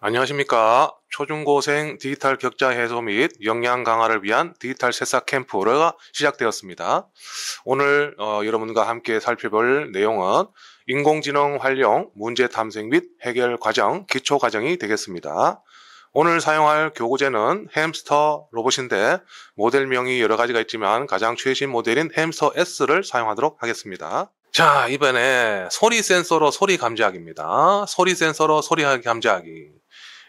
안녕하십니까. 초중고생 디지털 격차 해소 및 역량 강화를 위한 디지털 새싹 캠프가 시작되었습니다. 오늘 여러분과 함께 살펴볼 내용은 인공지능 활용, 문제 탐색 및 해결 과정, 기초 과정이 되겠습니다. 오늘 사용할 교구제는 햄스터 로봇인데 모델명이 여러 가지가 있지만 가장 최신 모델인 햄스터 S를 사용하도록 하겠습니다. 자, 이번에 소리 센서로 소리 감지하기입니다. 소리 센서로 소리 감지하기.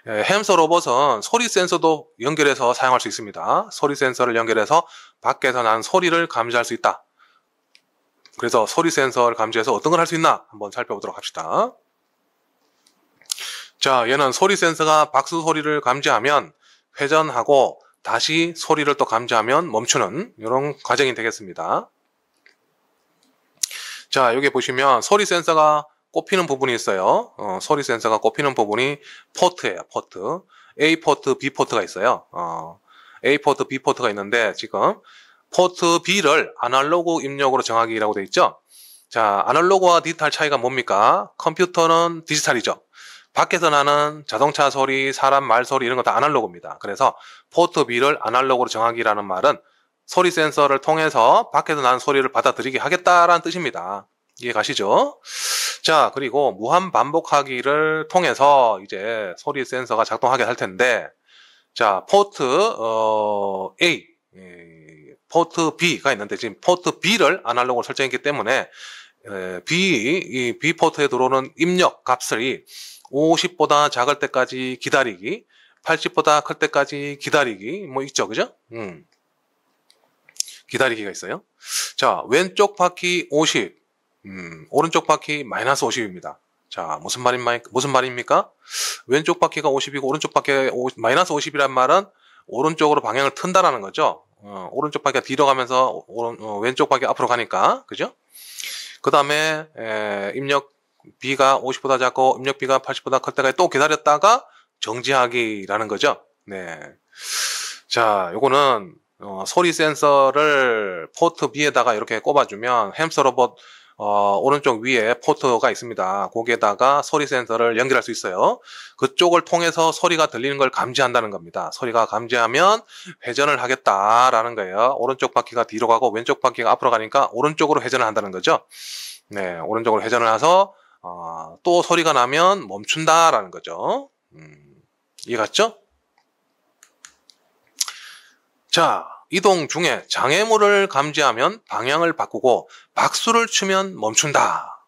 햄스터 로봇은 소리 센서도 연결해서 사용할 수 있습니다. 소리 센서를 연결해서 밖에서 난 소리를 감지할 수 있다. 그래서 소리 센서를 감지해서 어떤 걸 할 수 있나 한번 살펴보도록 합시다. 자, 얘는 소리 센서가 박수 소리를 감지하면 회전하고 다시 소리를 또 감지하면 멈추는 이런 과정이 되겠습니다. 자, 여기 보시면 소리 센서가 꼽히는 부분이 있어요. 소리 센서가 꼽히는 부분이 포트예요. 포트. A 포트, B 포트가 있어요. A 포트, B 포트가 있는데 지금 포트 B를 아날로그 입력으로 정하기라고 되어 있죠. 자, 아날로그와 디지털 차이가 뭡니까? 컴퓨터는 디지털이죠. 밖에서 나는 자동차 소리, 사람 말소리 이런 거 다 아날로그입니다. 그래서 포트 B를 아날로그로 정하기라는 말은 소리 센서를 통해서 밖에서 나는 소리를 받아들이게 하겠다라는 뜻입니다. 이해 가시죠? 자, 그리고 무한 반복하기를 통해서 이제 소리 센서가 작동하게 할 텐데, 자, 포트 A, 포트 B가 있는데 지금 포트 B를 아날로그로 설정했기 때문에 이 B 포트에 들어오는 입력 값을 50보다 작을 때까지 기다리기, 80보다 클 때까지 기다리기, 뭐 있죠, 그죠? 기다리기가 있어요. 자, 왼쪽 바퀴 50, 오른쪽 바퀴 마이너스 50입니다. 자, 무슨 말입니까? 왼쪽 바퀴가 50이고 오른쪽 바퀴가 마이너스 50이란 말은 오른쪽으로 방향을 튼다라는 거죠. 오른쪽 바퀴가 뒤로 가면서 왼쪽 바퀴가 앞으로 가니까, 그죠? 그 다음에 입력 B가 50보다 작고 입력 B가 80보다 클 때까지 또 기다렸다가 정지하기라는 거죠. 네. 자, 요거는 소리 센서를 포트 B에다가 이렇게 꼽아주면 햄스터 로봇 오른쪽 위에 포트가 있습니다. 거기에다가 소리 센서를 연결할 수 있어요. 그쪽을 통해서 소리가 들리는 걸 감지한다는 겁니다. 소리가 감지하면 회전을 하겠다라는 거예요. 오른쪽 바퀴가 뒤로 가고 왼쪽 바퀴가 앞으로 가니까 오른쪽으로 회전을 한다는 거죠. 네, 오른쪽으로 회전을 해서 또 소리가 나면 멈춘다라는 거죠. 이해 갔죠? 자, 이동 중에 장애물을 감지하면 방향을 바꾸고 박수를 치면 멈춘다.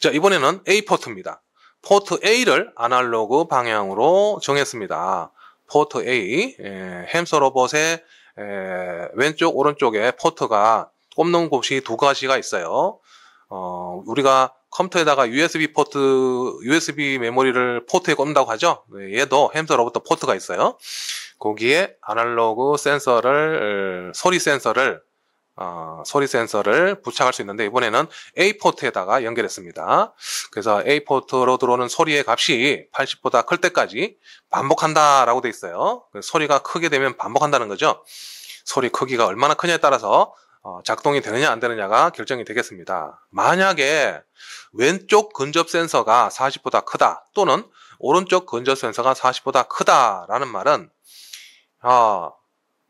자, 이번에는 A 포트입니다. 포트 A를 아날로그 방향으로 정했습니다. 포트 A, 햄스터 로봇의 왼쪽 오른쪽에 포트가 꼽는 곳이 두 가지가 있어요. 우리가 컴퓨터에다가 USB 메모리를 포트에 꼽는다고 하죠. 얘도 햄스터 로봇도 포트가 있어요. 거기에 아날로그 센서를, 소리 센서를 부착할 수 있는데 이번에는 A 포트에다가 연결했습니다. 그래서 A 포트로 들어오는 소리의 값이 80보다 클 때까지 반복한다라고 돼 있어요. 소리가 크게 되면 반복한다는 거죠. 소리 크기가 얼마나 크냐에 따라서 작동이 되느냐 안 되느냐가 결정이 되겠습니다. 만약에 왼쪽 근접 센서가 40보다 크다 또는 오른쪽 근접 센서가 40보다 크다라는 말은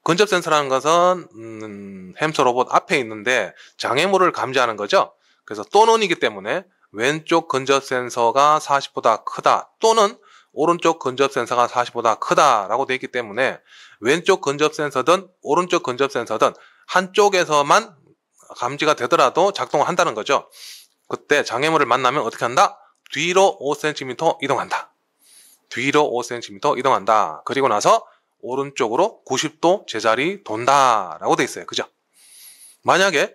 근접 센서라는 것은 햄스터 로봇 앞에 있는데 장애물을 감지하는 거죠. 그래서 또는이기 때문에 왼쪽 근접 센서가 40보다 크다 또는 오른쪽 근접 센서가 40보다 크다라고 되어 있기 때문에 왼쪽 근접 센서든 오른쪽 근접 센서든 한쪽에서만 감지가 되더라도 작동을 한다는 거죠. 그때 장애물을 만나면 어떻게 한다? 뒤로 5cm 이동한다. 뒤로 5cm 이동한다. 그리고 나서 오른쪽으로 90도 제자리 돈다라고 돼 있어요. 그죠? 만약에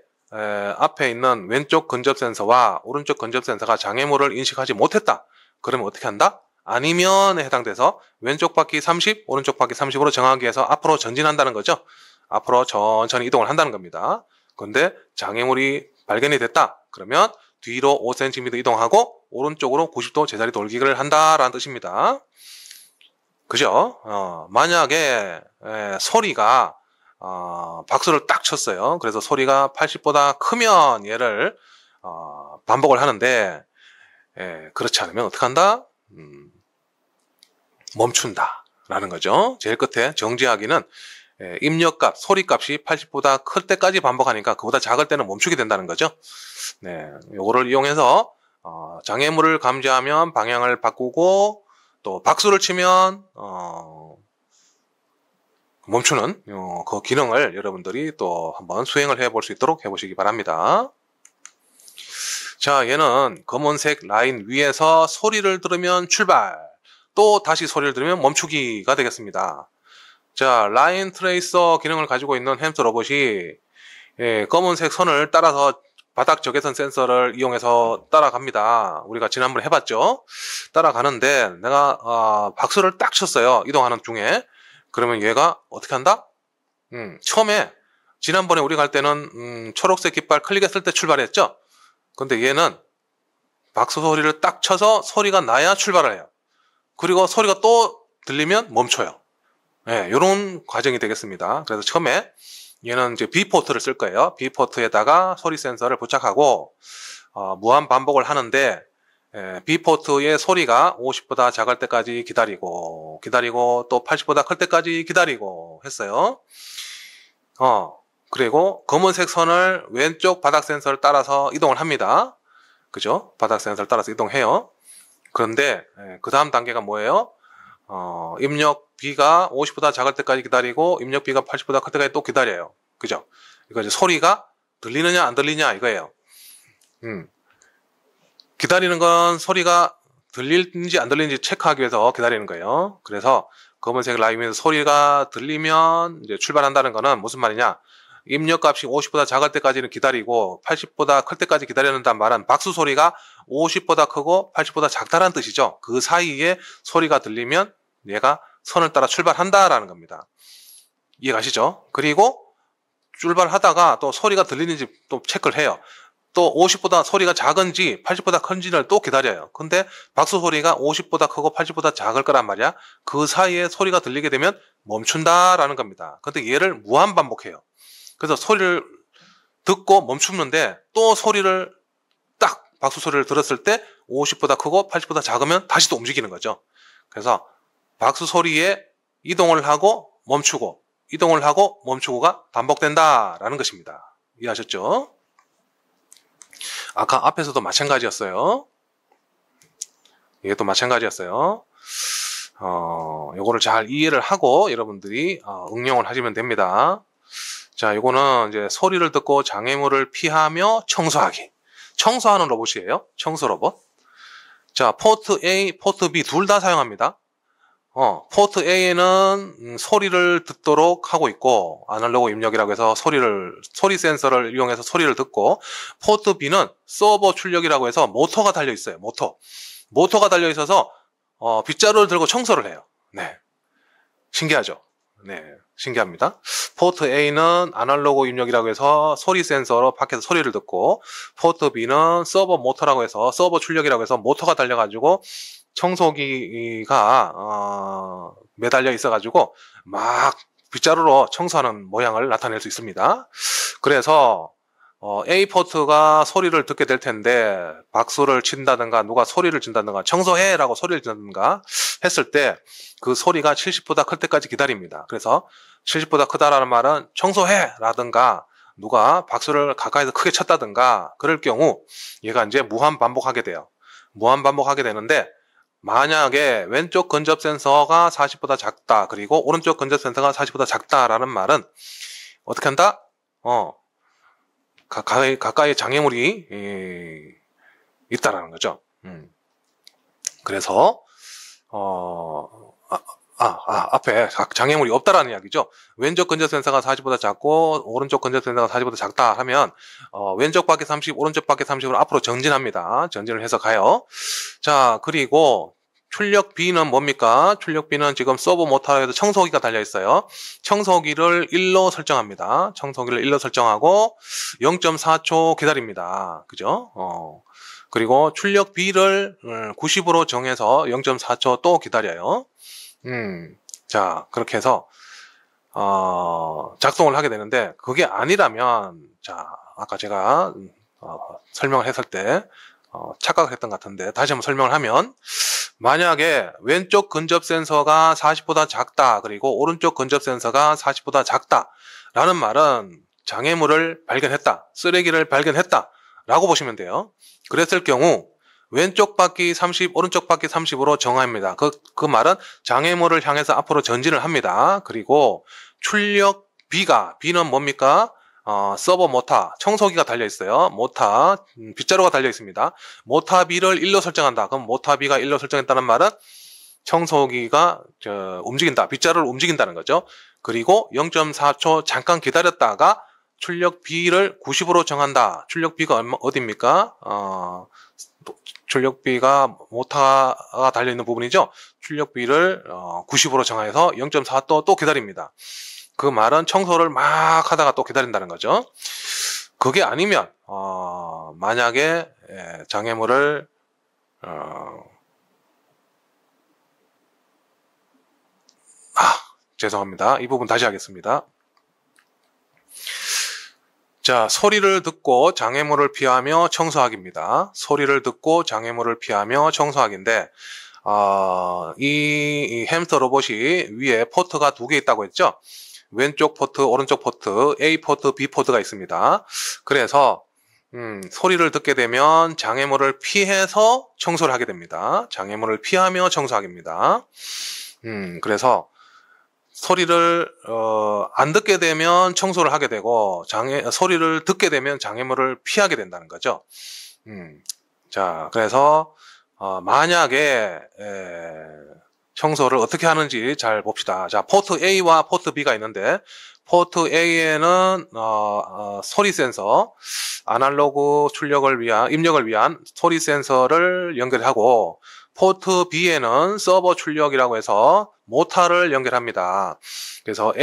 앞에 있는 왼쪽 근접 센서와 오른쪽 근접 센서가 장애물을 인식하지 못했다. 그러면 어떻게 한다? 아니면에 해당돼서 왼쪽 바퀴 30, 오른쪽 바퀴 30으로 정하기 위해서 앞으로 전진한다는 거죠. 앞으로 천천히 이동을 한다는 겁니다. 그런데 장애물이 발견이 됐다. 그러면 뒤로 5cm 이동하고 오른쪽으로 90도 제자리 돌기를 한다라는 뜻입니다. 그죠? 만약에 소리가 박수를 딱 쳤어요. 그래서 소리가 80보다 크면 얘를 반복을 하는데 그렇지 않으면 어떻게 한다? 멈춘다 라는 거죠. 제일 끝에 정지하기는 입력값, 소리값이 80보다 클 때까지 반복하니까 그보다 작을 때는 멈추게 된다는 거죠. 네, 요거를 이용해서 장애물을 감지하면 방향을 바꾸고 또 박수를 치면 멈추는 그 기능을 여러분들이 또 한번 수행을 해볼 수 있도록 해보시기 바랍니다. 자, 얘는 검은색 라인 위에서 소리를 들으면 출발, 또 다시 소리를 들으면 멈추기가 되겠습니다. 자, 라인 트레이서 기능을 가지고 있는 햄스터 로봇이 검은색 선을 따라서 바닥 적외선 센서를 이용해서 따라갑니다. 우리가 지난번에 해봤죠. 따라가는데 내가 박수를 딱 쳤어요. 이동하는 중에. 그러면 얘가 어떻게 한다? 처음에 지난번에 우리 갈 때는 초록색 깃발 클릭했을 때 출발했죠. 근데 얘는 박수 소리를 딱 쳐서 소리가 나야 출발을 해요. 그리고 소리가 또 들리면 멈춰요. 네, 이런 과정이 되겠습니다. 그래서 처음에 얘는 이제 B포트를 쓸 거예요. B포트에다가 소리 센서를 부착하고 무한 반복을 하는데 B포트의 소리가 50보다 작을 때까지 기다리고 또 80보다 클 때까지 기다리고 했어요. 그리고 검은색 선을 왼쪽 바닥 센서를 따라서 이동을 합니다. 그죠? 바닥 센서를 따라서 이동해요. 그런데 그 다음 단계가 뭐예요? 입력 B가 50보다 작을 때까지 기다리고 입력 B가 80보다 클 때까지 또 기다려요. 그죠? 이거 이제 소리가 들리느냐 안 들리냐 이거예요. 기다리는 건 소리가 들리는지 안 들리는지 체크하기 위해서 기다리는 거예요. 그래서 검은색 라인에서 소리가 들리면 이제 출발한다는 거는 무슨 말이냐? 입력값이 50보다 작을 때까지는 기다리고 80보다 클 때까지 기다려낸다는 말은 박수 소리가 50보다 크고 80보다 작다라는 뜻이죠. 그 사이에 소리가 들리면 얘가 선을 따라 출발한다라는 겁니다. 이해가시죠? 그리고 출발하다가 또 소리가 들리는지 또 체크를 해요. 또 50보다 소리가 작은지 80보다 큰지를 또 기다려요. 근데 박수 소리가 50보다 크고 80보다 작을 거란 말이야. 그 사이에 소리가 들리게 되면 멈춘다라는 겁니다. 근데 얘를 무한 반복해요. 그래서 소리를 듣고 멈추는데 또 소리를 딱 박수 소리를 들었을 때 50보다 크고 80보다 작으면 다시 또 움직이는 거죠. 그래서 박수 소리에 이동을 하고 멈추고 이동을 하고 멈추고가 반복된다라는 것입니다. 이해하셨죠? 아까 앞에서도 마찬가지였어요. 이게 마찬가지였어요. 요거를 잘 이해를 하고 여러분들이 응용을 하시면 됩니다. 자, 요거는 이제 소리를 듣고 장애물을 피하며 청소하기. 청소하는 로봇이에요. 청소 로봇. 자, 포트 A, 포트 B 둘 다 사용합니다. 포트 A에는 소리를 듣도록 하고 있고, 아날로그 입력이라고 해서 소리 센서를 이용해서 소리를 듣고, 포트 B는 서버 출력이라고 해서 모터가 달려 있어요. 모터가 달려 있어서, 빗자루를 들고 청소를 해요. 네. 신기하죠? 네. 신기합니다. 포트 A는 아날로그 입력이라고 해서 소리 센서로 밖에서 소리를 듣고, 포트 B는 서버 모터라고 해서, 서버 출력이라고 해서 모터가 달려가지고, 청소기가 매달려 있어가지고 막 빗자루로 청소하는 모양을 나타낼 수 있습니다. 그래서 A 포트가 소리를 듣게 될 텐데 박수를 친다든가 누가 소리를 친다든가 청소해 라고 소리를 친다든가 했을 때 그 소리가 70보다 클 때까지 기다립니다. 그래서 70보다 크다라는 말은 청소해 라든가 누가 박수를 가까이서 크게 쳤다든가 그럴 경우 얘가 이제 무한 반복하게 돼요. 무한 반복하게 되는데 만약에 왼쪽 근접 센서가 40보다 작다, 그리고 오른쪽 근접 센서가 40보다 작다라는 말은 어떻게 한다? 가까이 장애물이 있다라는 거죠. 그래서 앞에 장애물이 없다라는 이야기죠. 왼쪽 근접 센서가 40보다 작고 오른쪽 근접 센서가 40보다 작다 하면 왼쪽 바퀴 30, 오른쪽 바퀴 30으로 앞으로 전진합니다. 전진을 해서 가요. 자, 그리고 출력 B는 뭡니까? 출력 B는 지금 서버 모터에도 청소기가 달려 있어요. 청소기를 1로 설정합니다. 청소기를 1로 설정하고 0.4초 기다립니다. 그죠? 그리고 출력 B를 90으로 정해서 0.4초 또 기다려요. 자, 그렇게 해서 작동을 하게 되는데 그게 아니라면 자, 아까 제가 설명을 했을 때 착각을 했던 것 같은데 다시 한번 설명을 하면 만약에 왼쪽 근접 센서가 40보다 작다, 그리고 오른쪽 근접 센서가 40보다 작다 라는 말은 장애물을 발견했다, 쓰레기를 발견했다 라고 보시면 돼요. 그랬을 경우 왼쪽 바퀴 30, 오른쪽 바퀴 30으로 정합니다. 그 말은 장애물을 향해서 앞으로 전진을 합니다. 그리고 출력 B는 뭡니까? 서버 모타, 청소기가 달려있어요. 모타, 빗자루가 달려있습니다. 모타 B를 1로 설정한다. 그럼 모타 B가 1로 설정했다는 말은 청소기가 움직인다. 빗자루를 움직인다는 거죠. 그리고 0.4초 잠깐 기다렸다가 출력 B를 90으로 정한다. 출력 B가 어디입니까? 출력 B가 모타가 달려있는 부분이죠. 출력 B를 90으로 정해서 0.4도 또 기다립니다. 그 말은 청소를 막 하다가 또 기다린다는 거죠. 그게 아니면 만약에 장애물을 죄송합니다. 이 부분 다시 하겠습니다. 자, 소리를 듣고 장애물을 피하며 청소하기입니다. 소리를 듣고 장애물을 피하며 청소하기인데 이 햄스터 로봇이 위에 포트가 2개 있다고 했죠. 왼쪽 포트, 오른쪽 포트, A 포트, B 포트가 있습니다. 그래서 소리를 듣게 되면 장애물을 피해서 청소를 하게 됩니다. 장애물을 피하며 청소하기입니다. 그래서 소리를 안 듣게 되면 청소를 하게 되고 소리를 듣게 되면 장애물을 피하게 된다는 거죠. 자, 그래서 만약에 청소를 어떻게 하는지 잘 봅시다. 자, 포트 A와 포트 B가 있는데 포트 A에는 소리 센서, 아날로그 입력을 위한 소리 센서를 연결하고 포트 B에는 서버 출력이라고 해서 모터를 연결합니다. 그래서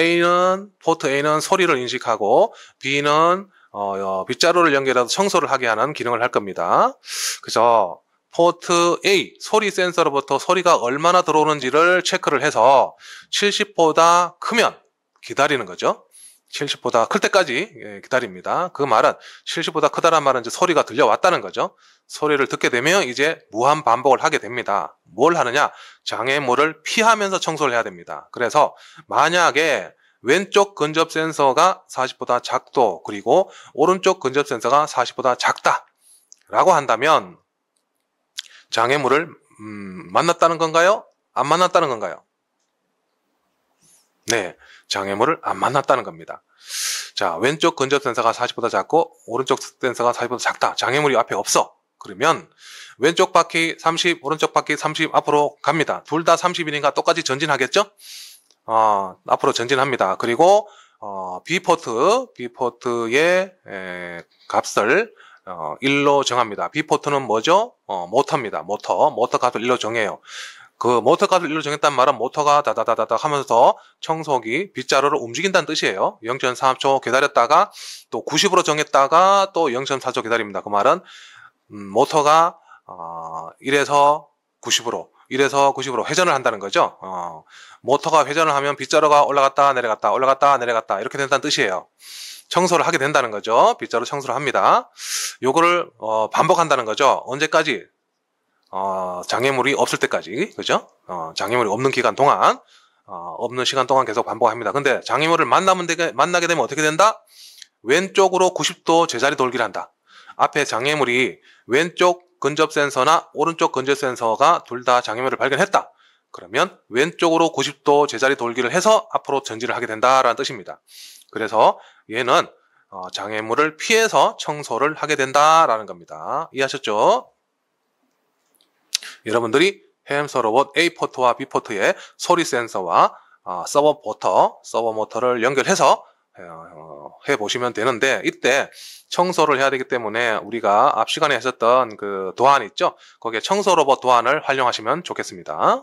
포트 A는 소리를 인식하고 B는 빗자루를 연결해서 청소를 하게 하는 기능을 할 겁니다. 그래서 포트 A, 소리 센서로부터 소리가 얼마나 들어오는지를 체크를 해서 70보다 크면 기다리는 거죠. 70보다 클 때까지 기다립니다. 그 말은 70보다 크다란 말은 이제 소리가 들려왔다는 거죠. 소리를 듣게 되면 이제 무한 반복을 하게 됩니다. 뭘 하느냐? 장애물을 피하면서 청소를 해야 됩니다. 그래서 만약에 왼쪽 근접 센서가 40보다 작도, 그리고 오른쪽 근접 센서가 40보다 작다 라고 한다면 장애물을 만났다는 건가요? 안 만났다는 건가요? 네, 장애물을 안 만났다는 겁니다. 자, 왼쪽 근접 센서가 40보다 작고 오른쪽 센서가 40보다 작다. 장애물이 앞에 없어. 그러면 왼쪽 바퀴 30, 오른쪽 바퀴 30 앞으로 갑니다. 둘 다 30이니까 똑같이 전진하겠죠? 앞으로 전진합니다. 그리고 B포트의 값을 1로 정합니다. B포트는 뭐죠? 모터입니다. 모터 값을 1로 정해요. 그 모터 값을 1로 정했단 말은 모터가 다다다다다 하면서 청소기 빗자루를 움직인다는 뜻이에요. 0.3초 기다렸다가 또 90으로 정했다가 또 0.4초 기다립니다. 그 말은 모터가 1에서 90으로 회전을 한다는 거죠. 모터가 회전을 하면 빗자루가 올라갔다 내려갔다 이렇게 된다는 뜻이에요. 청소를 하게 된다는 거죠. 빗자루 청소를 합니다. 요거를 반복한다는 거죠. 언제까지? 장애물이 없을 때까지, 그죠? 장애물이 없는 기간 동안, 없는 시간 동안 계속 반복합니다. 근데 장애물을 만나게 되면 어떻게 된다? 왼쪽으로 90도 제자리 돌기를 한다. 앞에 장애물이 왼쪽 근접 센서나 오른쪽 근접 센서가 둘 다 장애물을 발견했다. 그러면 왼쪽으로 90도 제자리 돌기를 해서 앞으로 전진을 하게 된다라는 뜻입니다. 그래서 얘는 장애물을 피해서 청소를 하게 된다라는 겁니다. 이해하셨죠? 여러분들이 햄스터 로봇 A 포트와 B 포트의 소리 센서와 서버 모터를 연결해서 해보시면 되는데, 이때 청소를 해야 되기 때문에 우리가 앞 시간에 하셨던 그 도안 있죠? 거기에 청소 로봇 도안을 활용하시면 좋겠습니다.